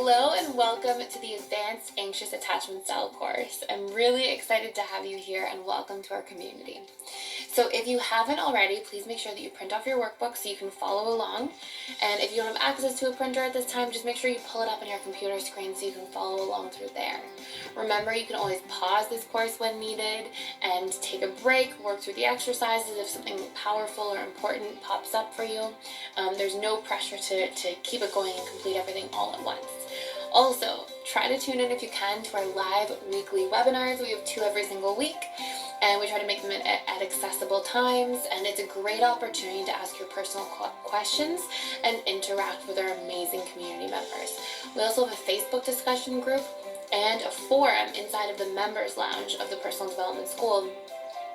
Hello and welcome to the Advanced Anxious Attachment Style course. I'm really excited to have you here and welcome to our community. So if you haven't already, please make sure that you print off your workbook so you can follow along. And if you don't have access to a printer at this time, just make sure you pull it up on your computer screen so you can follow along through there. Remember, you can always pause this course when needed and take a break, work through the exercises if something powerful or important pops up for you. There's no pressure to keep it going and complete everything all at once. Also, try to tune in if you can to our live weekly webinars. We have 2 every single week, and we try to make them at accessible times, and it's a great opportunity to ask your personal questions and interact with our amazing community members. We also have a Facebook discussion group and a forum inside of the members lounge of the Personal Development School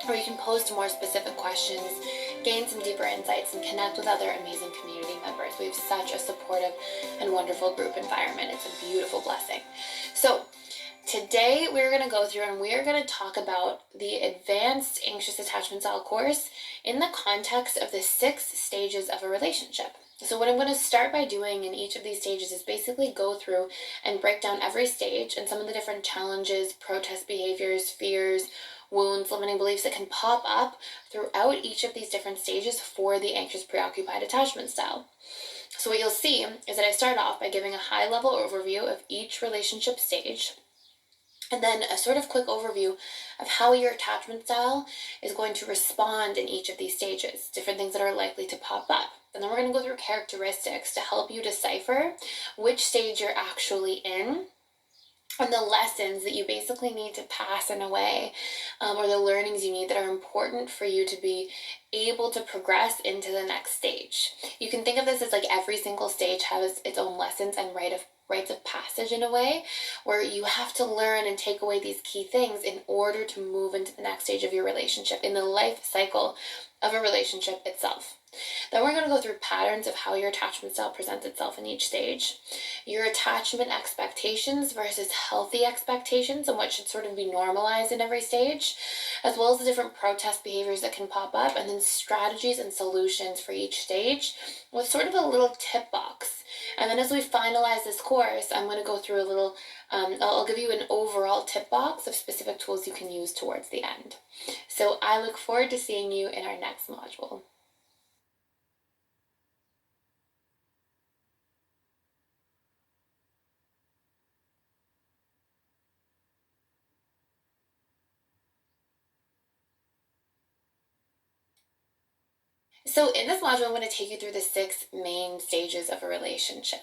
where you can post more specific questions, gain some deeper insights, and connect with other amazing community members. We have such a supportive and wonderful group environment. It's a beautiful blessing. So today we're going to go through and we are going to talk about the Advanced Anxious Attachment Style course in the context of the 6 stages of a relationship. So what I'm going to start by doing in each of these stages is basically go through and break down every stage and some of the different challenges, protest behaviors, fears, wounds, limiting beliefs that can pop up throughout each of these different stages for the anxious preoccupied attachment style. So what you'll see is that I start off by giving a high-level overview of each relationship stage, and then a sort of quick overview of how your attachment style is going to respond in each of these stages, different things that are likely to pop up. And then we're going to go through characteristics to help you decipher which stage you're actually in, and the lessons that you basically need to pass in a way, or the learnings you need that are important for you to be able to progress into the next stage. You can think of this as like every single stage has its own lessons and rites of passage in a way, where you have to learn and take away these key things in order to move into the next stage of your relationship, in the life cycle of a relationship itself. Then we're going to go through patterns of how your attachment style presents itself in each stage, your attachment expectations versus healthy expectations and what should sort of be normalized in every stage, as well as the different protest behaviors that can pop up, and then strategies and solutions for each stage with sort of a little tip box. And then as we finalize this course, I'm going to go through a little, I'll give you an overall tip box of specific tools you can use towards the end. So I look forward to seeing you in our next module. So in this module, I'm going to take you through the 6 main stages of a relationship.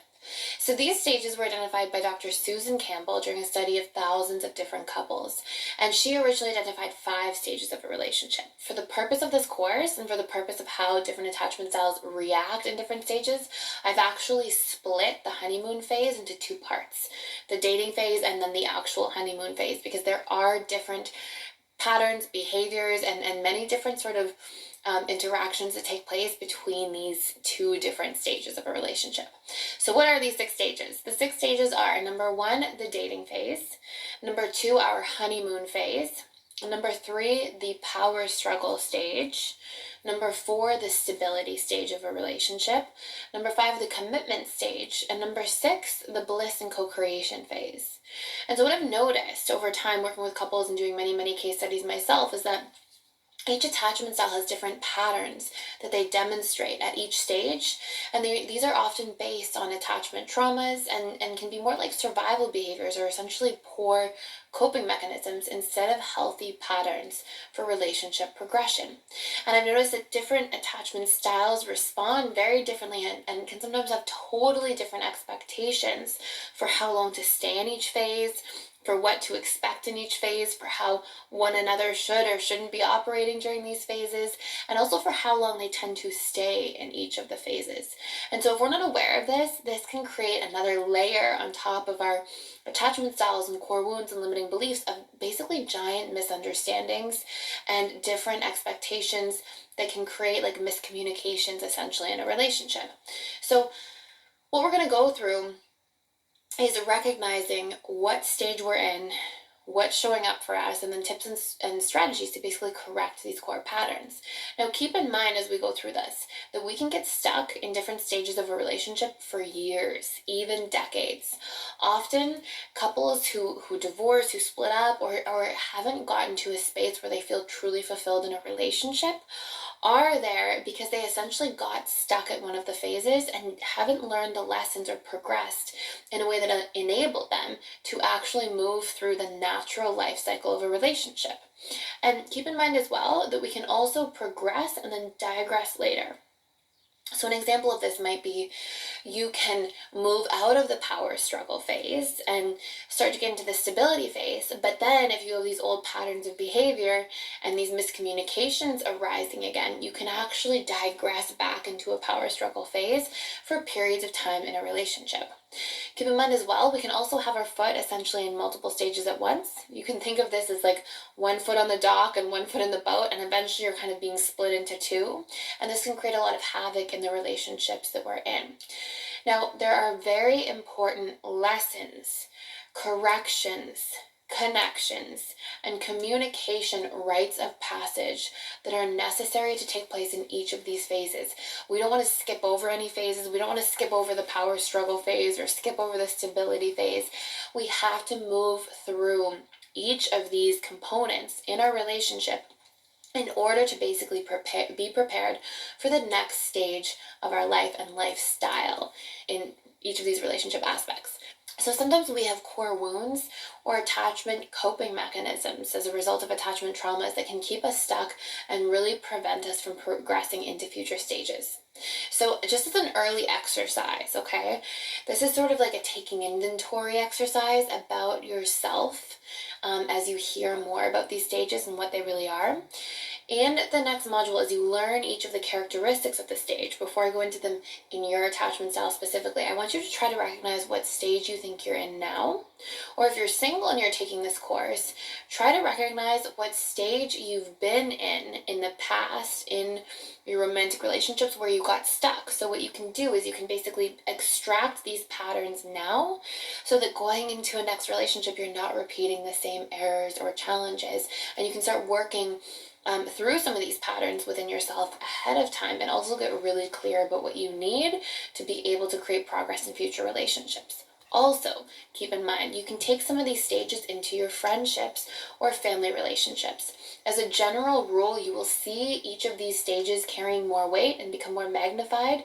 So these stages were identified by Dr. Susan Campbell during a study of thousands of different couples, and she originally identified 5 stages of a relationship. For the purpose of this course and for the purpose of how different attachment styles react in different stages, I've actually split the honeymoon phase into 2 parts, the dating phase and then the actual honeymoon phase, because there are different patterns, behaviors, and many different sort of interactions that take place between these 2 different stages of a relationship. So what are these 6 stages? The 6 stages are: number 1, the dating phase; number 2, our honeymoon phase; number 3, the power struggle stage; number 4, the stability stage of a relationship; number 5, the commitment stage; and number 6, the bliss and co-creation phase. And so what I've noticed over time working with couples and doing many case studies myself is that each attachment style has different patterns that they demonstrate at each stage, and these are often based on attachment traumas and can be more like survival behaviors, or essentially poor coping mechanisms instead of healthy patterns for relationship progression. And I've noticed that different attachment styles respond very differently and can sometimes have totally different expectations for how long to stay in each phase, for what to expect in each phase, for how one another should or shouldn't be operating during these phases, and also for how long they tend to stay in each of the phases. And so if we're not aware of this, this can create another layer on top of our attachment styles and core wounds and limiting beliefs of basically giant misunderstandings and different expectations that can create like miscommunications essentially in a relationship. So what we're going to go through is recognizing what stage we're in, what's showing up for us, and then tips and strategies to basically correct these core patterns. Now, keep in mind as we go through this that we can get stuck in different stages of a relationship for years, even decades. Often, couples who divorce, who split up, or haven't gotten to a space where they feel truly fulfilled in a relationship are there because they essentially got stuck at one of the phases and haven't learned the lessons or progressed in a way that enabled them to actually move through the natural life cycle of a relationship. And keep in mind as well that we can also progress and then digress later. So an example of this might be you can move out of the power struggle phase and start to get into the stability phase. But then if you have these old patterns of behavior and these miscommunications arising again, you can actually digress back into a power struggle phase for periods of time in a relationship. Keep in mind as well, we can also have our foot essentially in multiple stages at once. You can think of this as like one foot on the dock and one foot in the boat, and eventually you're kind of being split into two. And this can create a lot of havoc in the relationships that we're in. Now, there are very important lessons, corrections, connections, and communication rites of passage that are necessary to take place in each of these phases. We don't want to skip over any phases. We don't want to skip over the power struggle phase or skip over the stability phase. We have to move through each of these components in our relationship in order to basically be prepared for the next stage of our life and lifestyle in each of these relationship aspects. So sometimes we have core wounds or attachment coping mechanisms as a result of attachment traumas that can keep us stuck and really prevent us from progressing into future stages. So just as an early exercise, okay, this is sort of like a taking inventory exercise about yourself as you hear more about these stages and what they really are. And the next module, as you learn each of the characteristics of the stage, before I go into them in your attachment style specifically, I want you to try to recognize what stage you think you're in now. Or if you're single and you're taking this course, try to recognize what stage you've been in the past in your romantic relationships where you got stuck. So what you can do is you can basically extract these patterns now so that going into a next relationship, you're not repeating the same errors or challenges. And you can start working through some of these patterns within yourself ahead of time and also get really clear about what you need to be able to create progress in future relationships. Also, keep in mind, you can take some of these stages into your friendships or family relationships. As a general rule, you will see each of these stages carrying more weight and become more magnified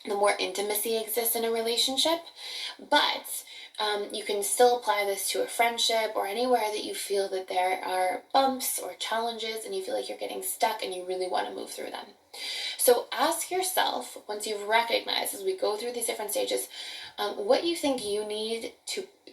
the more intimacy exists in a relationship. But you can still apply this to a friendship or anywhere that you feel that there are bumps or challenges and you feel like you're getting stuck and you really want to move through them. So ask yourself, once you've recognized as we go through these different stages, what you think you need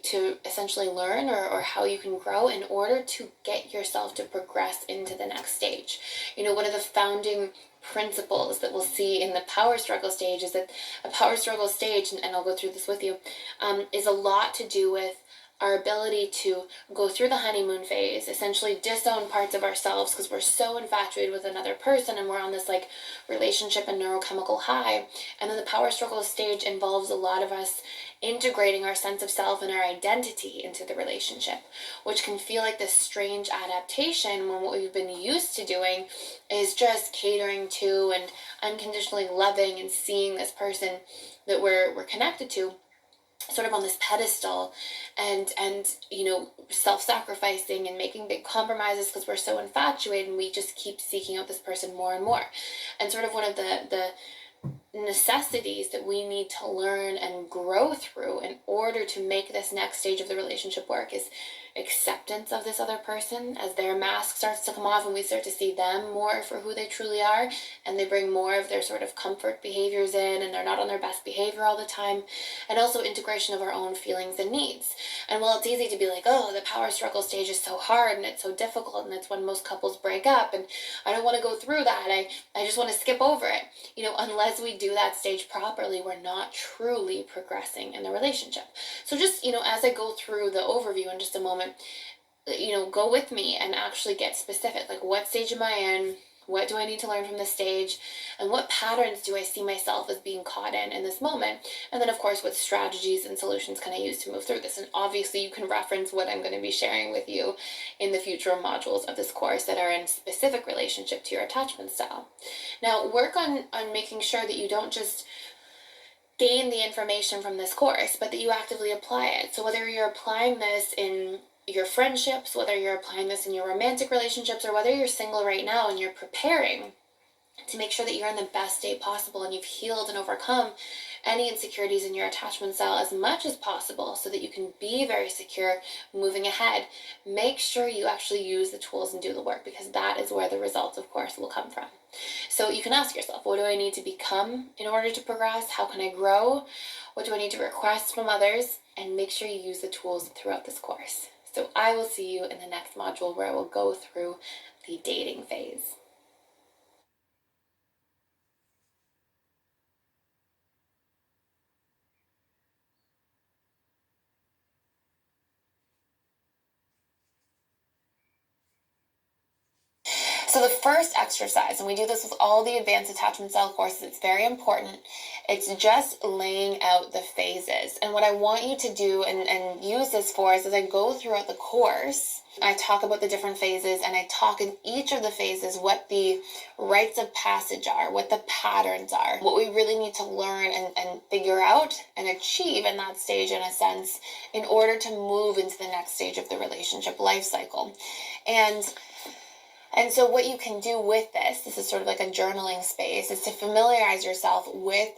to essentially learn or how you can grow in order to get yourself to progress into the next stage. You know, one of the founding principles that we'll see in the power struggle stage is that a power struggle stage, and I'll go through this with you, is a lot to do with our ability to go through the honeymoon phase, essentially disown parts of ourselves because we're so infatuated with another person and we're on this like relationship and neurochemical high. And then the power struggle stage involves a lot of us integrating our sense of self and our identity into the relationship, which can feel like this strange adaptation when what we've been used to doing is just catering to and unconditionally loving and seeing this person that we're connected to sort of on this pedestal and you know, self-sacrificing and making big compromises because we're so infatuated and we just keep seeking out this person more and more. And sort of one of the necessities that we need to learn and grow through in order to make this next stage of the relationship work is acceptance of this other person as their mask starts to come off and we start to see them more for who they truly are, and they bring more of their sort of comfort behaviors in and they're not on their best behavior all the time. And also integration of our own feelings and needs. And while it's easy to be like, oh, the power struggle stage is so hard and it's so difficult and it's when most couples break up and I don't want to go through that, I just want to skip over it, you know, unless we do that stage properly, we're not truly progressing in the relationship. So just, you know, as I go through the overview in just a moment, you know, go with me and actually get specific. Like, what stage am I in? What do I need to learn from this stage? And what patterns do I see myself as being caught in this moment? And then, of course, what strategies and solutions can I use to move through this? And obviously, you can reference what I'm going to be sharing with you in the future modules of this course that are in specific relationship to your attachment style. Now, work on making sure that you don't just gain the information from this course, but that you actively apply it. So whether you're applying this in your friendships, whether you're applying this in your romantic relationships, or whether you're single right now and you're preparing to make sure that you're in the best state possible and you've healed and overcome any insecurities in your attachment style as much as possible so that you can be very secure moving ahead, make sure you actually use the tools and do the work, because that is where the results, of course, will come from. So you can ask yourself, what do I need to become in order to progress? How can I grow? What do I need to request from others? And make sure you use the tools throughout this course. So I will see you in the next module where I will go through the dating phase. So the first exercise, and we do this with all the advanced attachment style courses, it's very important. It's just laying out the phases. And what I want you to do and use this for is, as I go throughout the course, I talk about the different phases, and I talk in each of the phases what the rites of passage are, what the patterns are, what we really need to learn and figure out and achieve in that stage, in a sense, in order to move into the next stage of the relationship life cycle. And so what you can do with this is sort of like a journaling space, is to familiarize yourself with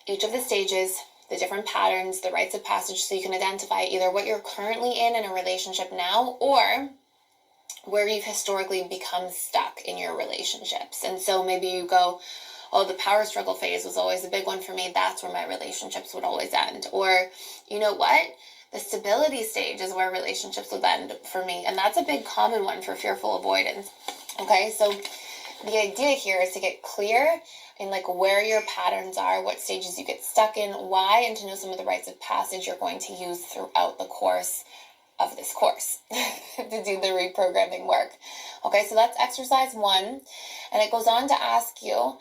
each of the stages, the different patterns, the rites of passage, so you can identify either what you're currently in a relationship now, or where you've historically become stuck in your relationships. And so maybe you go, oh, the power struggle phase was always a big one for me. That's where my relationships would always end. Or, you know what? The stability stage is where relationships would end for me. And that's a big common one for fearful avoidance. Okay, so the idea here is to get clear in like where your patterns are, what stages you get stuck in, why, and to know some of the rites of passage you're going to use throughout the course of this course to do the reprogramming work. Okay, so that's exercise 1, and it goes on to ask you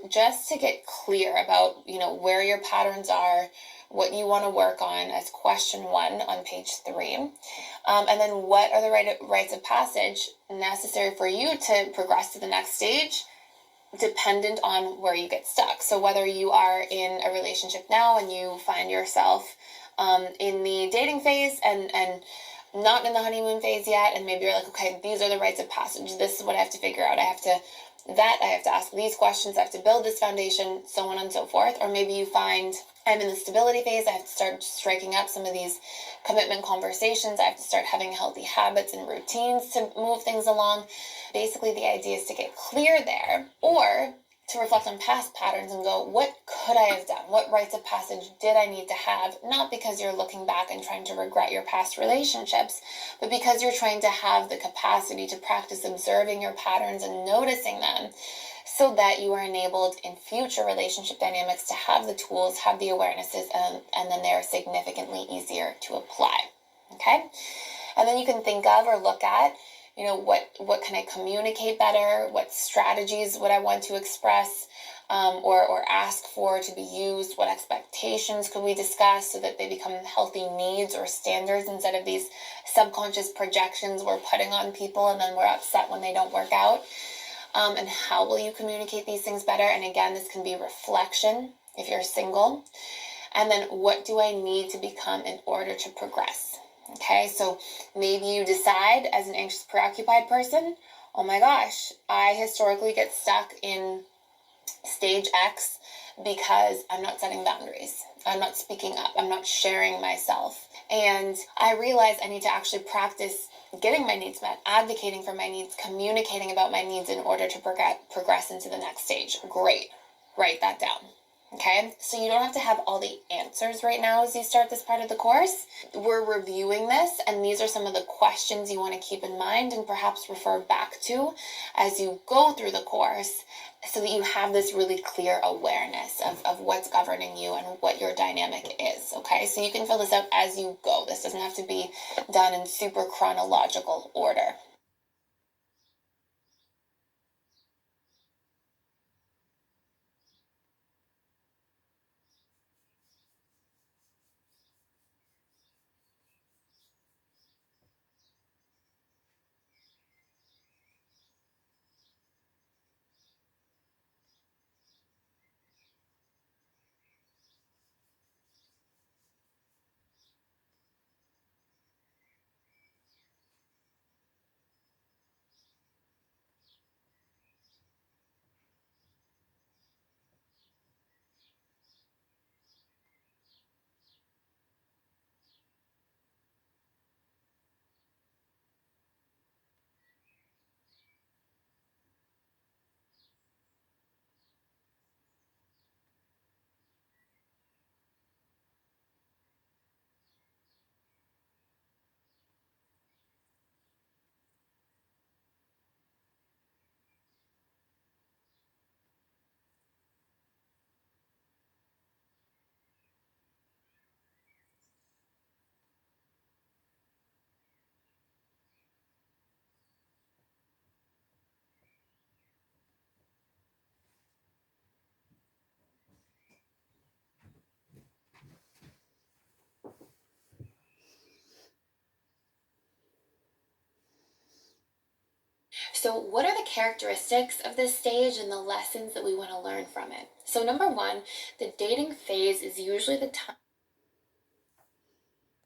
just to get clear about, you know, where your patterns are, what you want to work on, as question 1 on page 3. And then what are the rites of passage necessary for you to progress to the next stage, dependent on where you get stuck. So whether you are in a relationship now and you find yourself in the dating phase and not in the honeymoon phase yet, and maybe you're like, okay, these are the rites of passage, this is what I have to figure out, I have to ask these questions, I have to build this foundation, so on and so forth. Or maybe you find, I'm in the stability phase, I have to start striking up some of these commitment conversations, I have to start having healthy habits and routines to move things along. Basically, the idea is to get clear there, or to reflect on past patterns and go, what could I have done? What rites of passage did I need to have? Not because you're looking back and trying to regret your past relationships, but because you're trying to have the capacity to practice observing your patterns and noticing them, so that you are enabled in future relationship dynamics to have the tools, have the awarenesses, and then they're significantly easier to apply. Okay? And then you can think of or look at, you know, what can I communicate better? What strategies would I want to express or ask for to be used? What expectations could we discuss so that they become healthy needs or standards instead of these subconscious projections we're putting on people and then we're upset when they don't work out? And how will you communicate these things better? And again, this can be reflection if you're single. And then what do I need to become in order to progress? Okay, so maybe you decide as an anxious, preoccupied person, oh my gosh, I historically get stuck in stage X because I'm not setting boundaries. I'm not speaking up. I'm not sharing myself. And I realize I need to actually practice getting my needs met, advocating for my needs, communicating about my needs in order to progress into the next stage. Great. Write that down. Okay, so you don't have to have all the answers right now as you start this part of the course. We're reviewing this, and these are some of the questions you want to keep in mind and perhaps refer back to as you go through the course, so that you have this really clear awareness of what's governing you and what your dynamic is. Okay, so you can fill this out as you go. This doesn't have to be done in super chronological order. So, what are the characteristics of this stage and the lessons that we want to learn from it? So, number one, the dating phase is usually the time